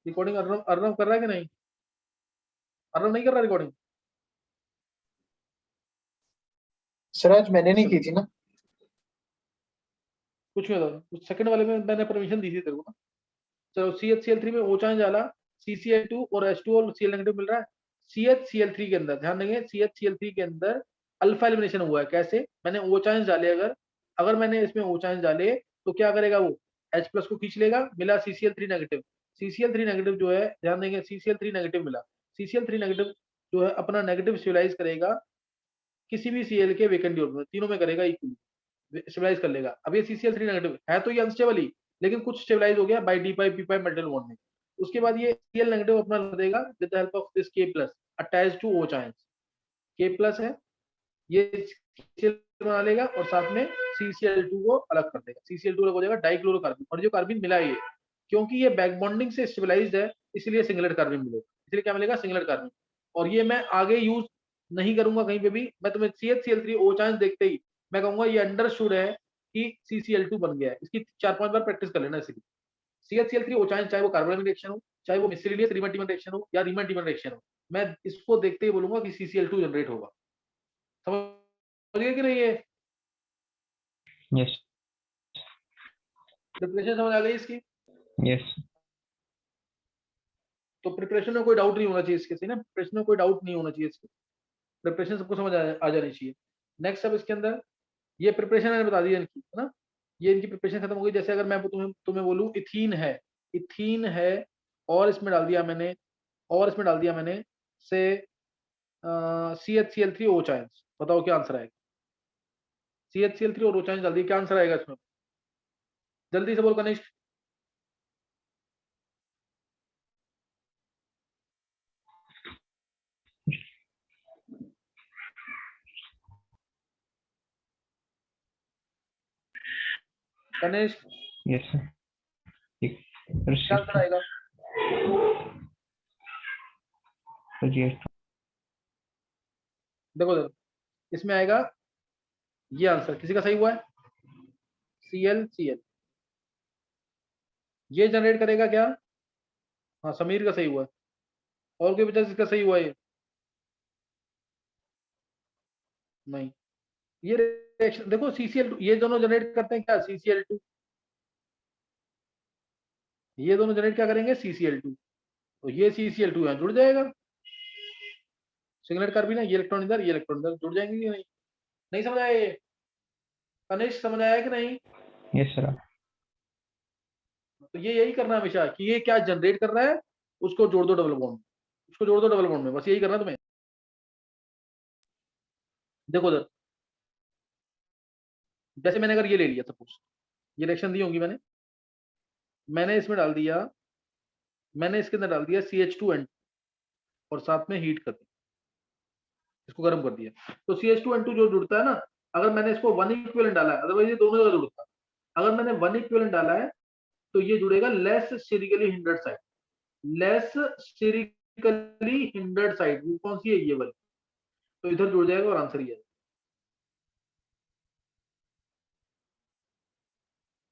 Recording Arnav Arnav कर रहा है कि नहीं? अर्नव नहीं कर रहा रिकॉर्डिंग? सर आज मैंने नहीं की थी ना। कुछ नहीं होता, उस सेकंड वाले में मैंने परमिशन दी थी तेरे को ना। चलो CHCl3 में O चार्ज डाला, CCl2 और H2 और Cl नेगेटिव मिल रहा है। CHCl3 के अंदर ध्यान देंगे, CHCl3 के अंदर अल्फा एलिमिनेशन हुआ है। कैसे? मैंने O चार्ज डाले, अगर मैंने इसमें O चार्ज डाले तो क्या करेगा वो? H प्लस को खींच लेगा, मिला CCl3 नेगेटिव। CCl3 नेगेटिव जो है, ध्यान देंगे, CCl3 नेगेटिव मिला। CCl3 नेगेटिव जो है अपना नेगेटिव स्टेबलाइज करेगा किसी भी Cl के वेकेंट ड्यूल में, तीनों में करेगा इक्वली, स्टेबलाइज कर लेगा। अब ये CCl3 नेगेटिव है तो ये अनस्टेबल ही, लेकिन कुछ स्टेबलाइज हो गया बाय D5P5 मेटल बॉन्ड में। उसके बाद ये Cl नेगेटिव अपना देगा with the help of this K plus attached to O charge. K plus है, ये CCl बना लेगा और साथ में CCl2 को अलग कर देगा। CCl2 अलग हो जाएगा डाइक्लोरोकार्बन, और जो कार्बन मिला है ये, क्योंकि ये बैक बॉन्डिंग से स्टेबलाइज्ड है, इसलिए सिंगलेट कार्बन मिलेगा। इसलिए क्या मिलेगा? Singlet carbon. और ये मैं आगे यूज नहीं करूंगा कहीं पे भी, मैं तुम्हें CHCl3 O चार्ज देखते ही मैं कहूंगा ये अंडरस्टूड है कि CCl2 बन गया है। इसकी 4-5 बार प्रैक्टिस कर लेना। इसलिए CHCl3 O चार्ज, चाहे वो कार्बोनिक रिएक्शन हो, चाहे वो मिससेलेनियस रीमन रिएक्शन हो या रीमन रिएक्शन हो, मैं इसको देखते ही बोलूंगा कि CCl2 जनरेट होगा। समझ गए कि नहीं? ये यस प्रिपरेशन समझ आ गई इसकी? यस तो प्रिपरेशन में कोई डाउट नहीं होना चाहिए इसके ना, प्रिपरेशन में कोई डाउट नहीं होना चाहिए इसके, प्रिपरेशन सबको समझ आ जानी चाहिए। नेक्स्ट अब इसके अंदर ये प्रिपरेशन मैंने बता दी इनकी, है ना? ये इनकी प्रिपरेशन खत्म हो गई। जैसे अगर मैं तुम्हें बोलूं इथीन है और इसमें डाल दिया मैंने से CHCl3 O चार्ज, बताओ क्या आंसर आएगा? CHCl3 और O चार्ज डाल दिया, क्या आंसर आएगा इसमें? जल्दी से बोल कनिष्क। Kanishk yes sir. क्या आंसर आएगा? देखो इसमें आएगा ये आंसर। किसी का सही हुआ है? CL ये जनरेट करेगा क्या? हाँ, समीर का सही हुआ है। और कोई बच्चा जिसका सही हुआ है? नहीं। ये रिएक्शन देखो, CCl2 ये दोनों जनरेट करते हैं क्या? CCl2 ये दोनों जनरेट क्या करेंगे? CCl2। तो ये CCl2 यहाँ जुड़ जाएगा, सिंगलेट कार्बन है, ये इलेक्ट्रॉन इधर, ये इलेक्ट्रॉन इधर, जुड़ जाएंगे कि नहीं? नहीं समझ आया? ये कनिष्क समझ आया कि नहीं? Yes sir. तो ये यही करना है हमेशा कि ये क्या जनरेट कर रहा है, उसको जोड़ दो डबल बॉन्ड, उसको जोड़ दो डबल बॉन्ड में, बस यही करना है तुम्हें। देखो उधर, जैसे मैंने अगर ये ले लिया सपोज, ये रिएक्शन दी होंगी मैंने इसमें डाल दिया, मैंने इसके अंदर डाल दिया CH2N और साथ में हीट कर दी, इसको गर्म कर दिया। तो CH2N2 जो जुड़ता है ना, अगर मैंने इसको 1 इक्विवेलेंट डाला है, अदरवाइज ये दोनों जगह जुड़ता है। अगर मैंने 1 इक्विवेलेंट डाला है तो ये जुड़ेगा less sterically hindered side. Less sterically hindered side वो कौन सी है? ये वाली। तो इधर जुड़ जाएगा और आंसर ये है।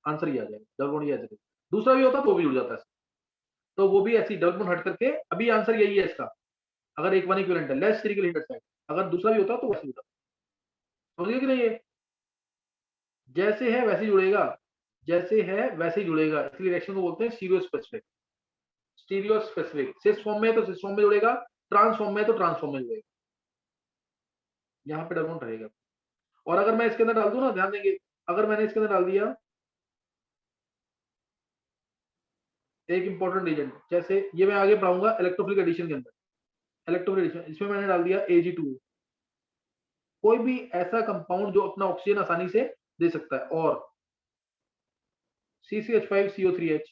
आंसर ये आ जाएगा, डबल बॉन्ड ये ऐसे। दूसरा भी होता तो भी जुड़ जाता है, तो वो भी ऐसी डबल बॉन्ड हट करके, अभी आंसर यही है इसका। अगर एक 1 इक्विवेलेंट है, लेस स्टेरिकली हिंडर्ड साइड, अगर दूसरा भी होता तो वैसे होता। समझिए कि नहीं? ये जैसे है वैसे जुड़ेगा, जैसे है वैसे ही जुड़ेगा, इसलिए रिएक्शन को बोलते हैं stereo specific. Stereo specific, cis form में है तो सिस फॉर्म में जुड़ेगा, ट्रांस फॉर्म में है तो ट्रांस फॉर्म में जुड़ेगा, यहाँ पे डबल बॉन्ड रहेगा। और अगर मैं इसके अंदर डाल दूं ना, ध्यान देंगे, अगर मैंने इसके अंदर डाल दिया एक इंपॉर्टेंट एजेंट, जैसे ये मैं आगे पढ़ाऊंगा इलेक्ट्रोफिलिक एडिशन के अंदर, इलेक्ट्रोफिलिक एडिशन, इसमें मैंने डाल दिया Ag2, कोई भी ऐसा कंपाउंड जो अपना ऑक्सीजन आसानी से दे सकता है, और CCH5CO3H,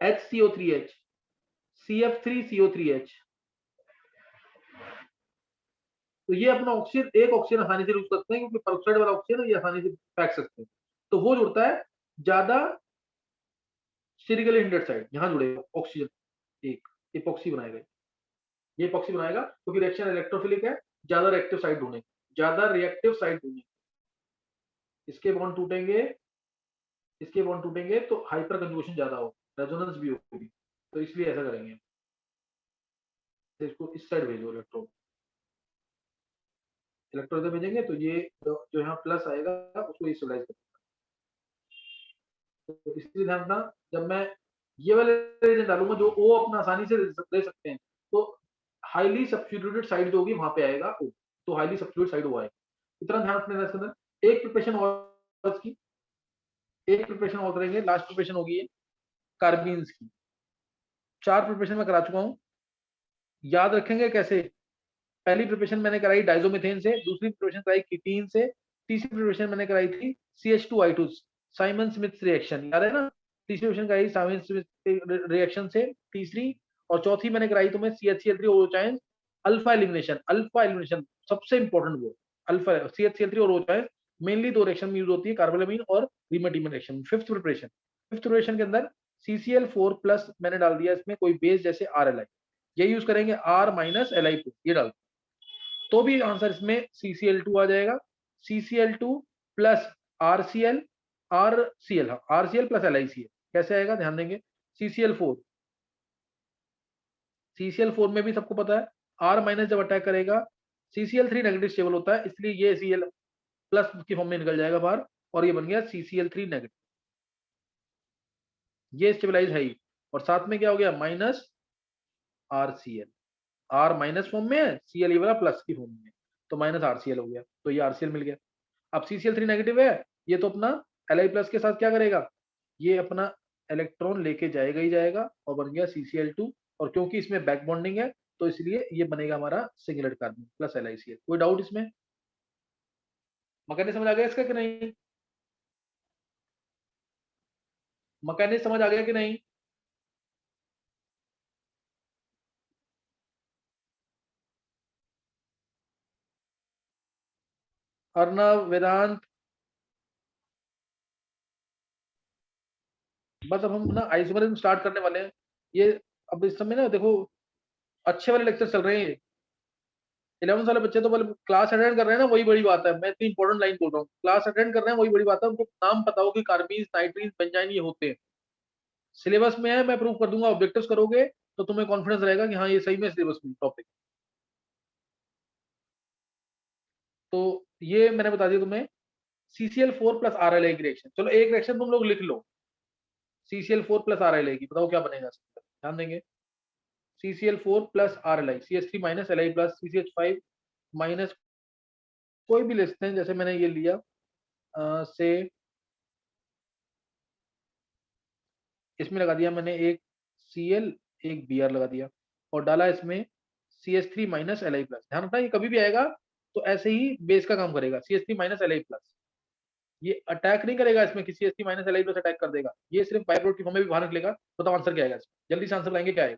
HCO3H, CF3CO3H, तो ये अपना ऑक्सीजन, एक ऑक्सीजन आसानी से यूज करते हैं, क्योंकि पेरोक्साइड वाला ऑक्सीजन ये आसानी से फेंक सकते हैं, तो वो जुड़ता है ज्यादा स्टेरिकली हिंडर्ड साइड, यहां जुड़ेगा ऑक्सीजन, एक इपॉक्सी बनाएगा, ये इपॉक्सी बनाएगा क्योंकि रिएक्शन इलेक्ट्रोफिलिक है, ज्यादा रिएक्टिव साइड ढूंढेंगे, ज्यादा रिएक्टिव साइड ढूंढेंगे। इसके बॉन्ड टूटेंगे, इसके बॉन्ड टूटेंगे तो हाइपर कंजुगेशन ज्यादा होगा, रेजोनेंस भी होगी, तो इसलिए ऐसा करेंगे, तो इसको इस साइड भेजो इलेक्ट्रॉन, इलेक्ट्रॉन इधर भेजेंगे तो ये जो यहाँ प्लस आएगा उसको स्टेबलाइज करेंगे। तो इसलिए ध्यान रखना, जब मैं ये वाले रीजन डालूंगा जो ओ अपना आसानी से दे सकते हैं, तो हाईली सब्स्टिट्यूटेड साइड जो होगी वहां पे आएगा ओ, तो हाईली सब्स्टिट्यूटेड साइड ओ आएगा। इतना ध्यान रखने इसके अंदर। एक प्रिपरेशन और की, एक प्रिपरेशन और करेंगे, लास्ट प्रिपरेशन होगी ये कार्बीन्स की। 4 प्रिपरेशन में करा चुका हूं, याद रखेंगे कैसे? पहली प्रिपरेशन मैंने कराई डाइजोमिथेन से, दूसरी प्रिपरेशन कराई कीटीन से, तीसरी प्रिपरेशन मैंने कराई थी CH2I2 साइमन स्मिथ रिएक्शन, याद है ना? तीसरी प्रिपरेशन कराई साइमन स्मिथ रिएक्शन से, तीसरी, और चौथी मैंने कराई तुम्हें CH3 ओचाइन अल्फा एलिमिनेशन। अल्फा एलिमिनेशन सबसे इंपॉर्टेंट, वो अल्फा CH3 और ओचाइन मेनली 2 रिएक्शन में यूज होती है, कार्बोलामीन और रिमेटिमन रिएक्शन। फिफ्थ प्रिपरेशन के अंदर CCl4 प्लस मैंने डाल दिया इसमें कोई बेस जैसे RLi, ये यूज करेंगे R माइनस Li, ये डाल तो भी आंसर इसमें CCl2 आ जाएगा। CCl2 प्लस RCl, RCl, हाँ RCl प्लस LiCl कैसे आएगा ध्यान देंगे। CCl4, CCl4 में भी सबको पता है R माइनस जब अटैक करेगा CCl3 नेगेटिव स्टेबल होता है, इसलिए ये Cl प्लस की फॉर्म में निकल जाएगा बाहर और ये बन गया CCl3 नेगेटिव, ये स्टेबलाइज है ही। और साथ में क्या हो गया minus RCl, R minus form में है, Cl ये वाला प्लस की फॉर्म में, तो माइनस RCl हो गया, तो ये RCl मिल गया। अब CCl3 नेगेटिव है, ये तो अपना Li प्लस के साथ क्या करेगा, ये अपना इलेक्ट्रॉन लेके जाएगा ही जाएगा और बन गया CCl2, और क्योंकि इसमें बैक बॉन्डिंग है तो इसलिए ये बनेगा हमारा सिंगलेट कार्बन प्लस LiCl। कोई डाउट इसमें? मैकेनिज्म समझ आ गया इसका कि नहीं? मैकेनिज्म समझ आ गया कि नहीं? अर्णव, वेदांत, बस अब हम ना आइसोमेरिज्म स्टार्ट करने वाले हैं। ये अब इस समय ना देखो अच्छे वाले लेक्चर चल रहे हैं, 11 वाले बच्चे तो क्लास अटेंड कर रहे हैं ना, वही बड़ी बात है। मैं इतनी इंपॉर्टेंट लाइन बोल रहा हूँ, क्लास अटेंड कर रहे हैं वही बड़ी बात है, उनको नाम पता हो कि कार्बीन, नाइट्रीन, बेंजाइन ये होते हैं, सिलेबस में है, मैं प्रूव कर दूंगा। ऑब्जेक्टिव्स करोगे तो तुम्हें कॉन्फिडेंस रहेगा कि हाँ ये सही में सिलेबस में टॉपिक। तो ये मैंने बता दिया तुम्हें CCl4 प्लस RLi की रिएक्शन। चलो एक रिएक्शन तुम लोग लिख लो, CCl4 प्लस RLi की, बताओ क्या बनेगा, ध्यान देंगे। CCl4 plus RLi, CH3 minus Li plus CCH5 minus कोई भी लिखते हैं, जैसे मैंने ये लिया से इसमें लगा दिया मैंने एक Cl, एक Br लगा दिया और डाला इसमें CH3 माइनस Li प्लस। ध्यान रखना ये कभी भी आएगा तो ऐसे ही बेस का काम करेगा, CH3 माइनस Li प्लस। ये अटैक नहीं करेगा इसमें कि CH3 minus Li plus attack कर देगा, ये सिर्फ बाय प्रोडक्ट की फॉर्म में भी बाहर निकलेगा। बताओ आंसर क्या आएगा इसमें, जल्दी से आंसर लाएंगे क्या आएगा?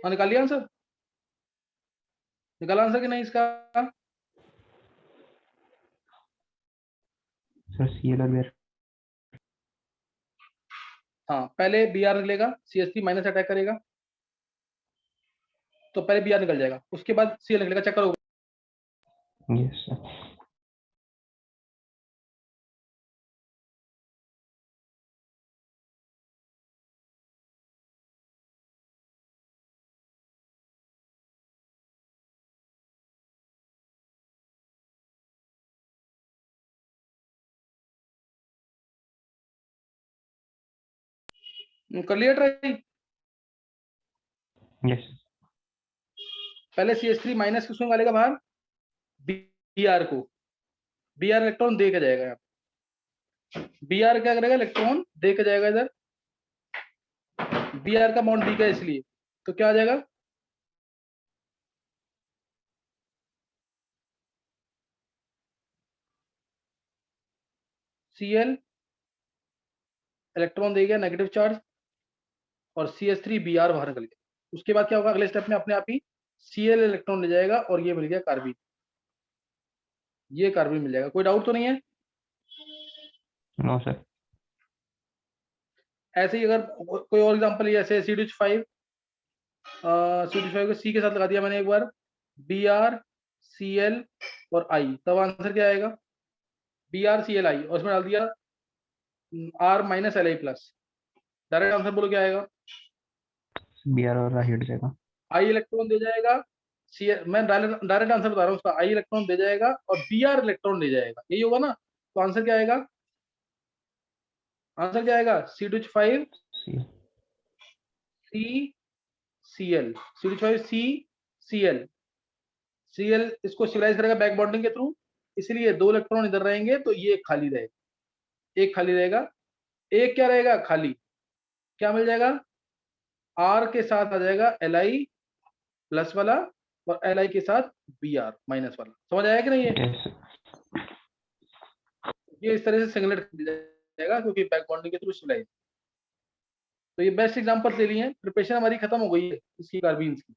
हाँ निकाल लिया आंसर, निकाला आंसर कि नहीं इसका? सर Cl और Br। हाँ पहले बी आर निकलेगा, CH3 माइनस अटैक करेगा तो पहले बी आर निकल जाएगा, उसके बाद Cl निकलेगा, चेक करो। Yes sir. कर लिया ट्राई? यस पहले CH3 माइनस किसको निकालेगा बाहर? बी आर को, बी आर इलेक्ट्रॉन दे के जाएगा यहाँ, बी आर क्या करेगा? इलेक्ट्रॉन दे के जाएगा इधर, बी आर का बॉन्ड डी का इसलिए, तो क्या आ जाएगा? Cl इलेक्ट्रॉन दे गया नेगेटिव चार्ज और CH3 Br बाहर निकल गया। उसके बाद क्या होगा अगले स्टेप में? अपने आप ही Cl इलेक्ट्रॉन ले जाएगा और ये मिल गया कार्बन, ये कार्बन मिल जाएगा। कोई डाउट तो नहीं है? No sir. ऐसे ही अगर कोई और एग्जांपल, जैसे CH5 को C के साथ लगा दिया मैंने एक बार, Br Cl और I, तब आंसर क्या आएगा? Br Cl I, और उसमें डाल दिया R minus Li plus, direct answer बोलो क्या आएगा? Br और I हट जाएगा। आई इलेक्ट्रॉन दे जाएगा, मैं डायरेक्ट आंसर बता रहा हूँ उसका, आई इलेक्ट्रॉन दे जाएगा और Br इलेक्ट्रॉन ले जाएगा, यही होगा ना? तो आंसर क्या आएगा? आंसर क्या आएगा? C2H5 Cl। CCl, C2H5 CCl, Cl इसको स्टेबलाइज करेगा बैक बॉन्डिंग के थ्रू, इसलिए 2 इलेक्ट्रॉन इधर रहेंगे तो ये खाली रहेगा, एक खाली रहेगा, एक क्या रहेगा? खाली। क्या मिल जाएगा? R के साथ आ जाएगा Li प्लस वाला और Li के साथ Br माइनस वाला। समझ आया कि नहीं? यस ये इस तरह से सिंगलेट कर जाएगा क्योंकि बैक बॉन्डिंग के थ्रू स्टेबलाइज। तो ये बेस्ट एग्जांपल ले लिए हैं। प्रिपरेशन हमारी खत्म हो गई है इसकी, कार्बीन्स की।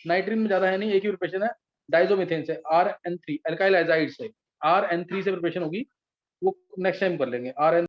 नाइट्रीन में ज्यादा है नहीं, एक ही प्रिपरेशन है, डाइजोमीथेन से, RN3 अल्काइल एजाइड से, RN3 से प्रिपरेशन होगी, वो नेक्स्ट टाइम कर लेंगे। RN